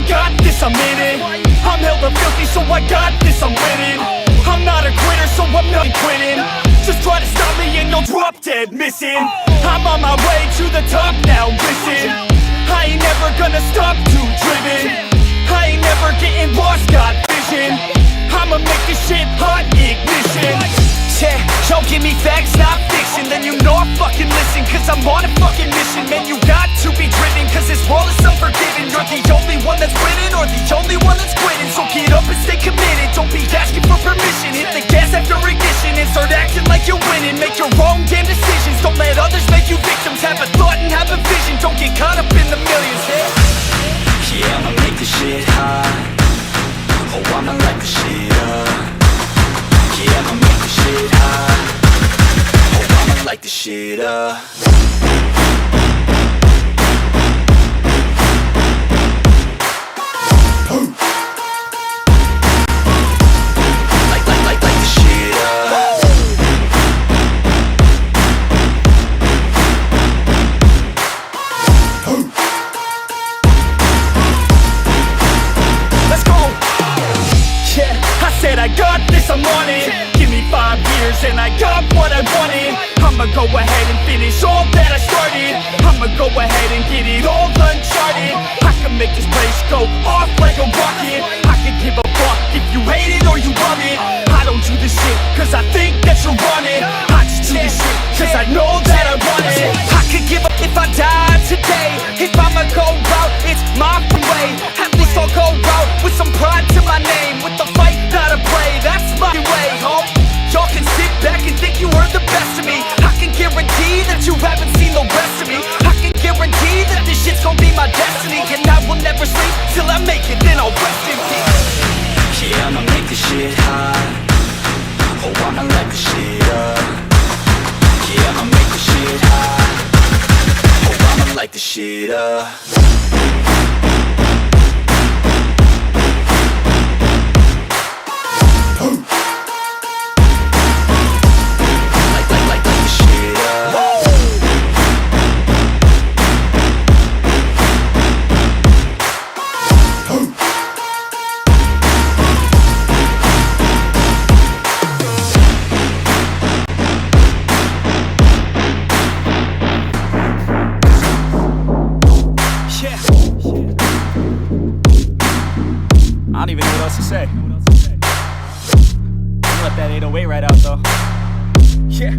I got this, I'm in it. I'm hella filthy, so I got this, I'm winning. I'm not a quitter, so I'm not quitting. Just try to stop me and you'll drop dead missing. I'm on my way to the top now, listen. I ain't never gonna stop, too driven. I ain't never getting lost, got vision. I'ma make this shit hot, ignition. Yeah, y'all give me facts, not fiction. Then you know I fucking listen, cause I'm on a fucking mission. Man, you got to be driven, cause this world is unforgiving. You're the only one that's winning, or the only one that's quitting. So get up and stay committed, don't be asking for permission. Hit the gas after ignition and start acting like you're winning. Make your own damn decisions, don't let others make you victims. Have a thought and have a vision, don't get caught up in the millions. Yeah, I'ma make this shit hot. Oh, I'ma light this shit up. Yeah, I'ma make this shit hot. Oh, I'ma light this shit up. Light this shit up. Let's go! Yeah, I said I got this, I'm on it. Give me 5 years and I got what I wanted. I'ma go ahead and finish all that I started. I'ma go ahead and get it all uncharted. I can make this place go off like a rocket. I can give a fuck if you hate it or you love it. I don't do this shit cause I think that you're on it. I just do this shit cause I know that I want it. I could give up if I died today. If I'ma go out, it's my way. At least I'll go out with some pride to my name. With the fight, not a play, that's my way, ho. Y'all can sit back and think you heard the best of me. I can guarantee that you haven't seen the rest of me. I can guarantee that this shit's gonna be my destiny. And I will never sleep till I make it, then I'll rest in peace. Yeah, I'ma make this shit hot. Oh, I'ma light this shit up. Yeah, I'ma make this shit hot. Oh, I'ma light this shit up. I don't even know what else to say. Let that 808 right out though. Yeah.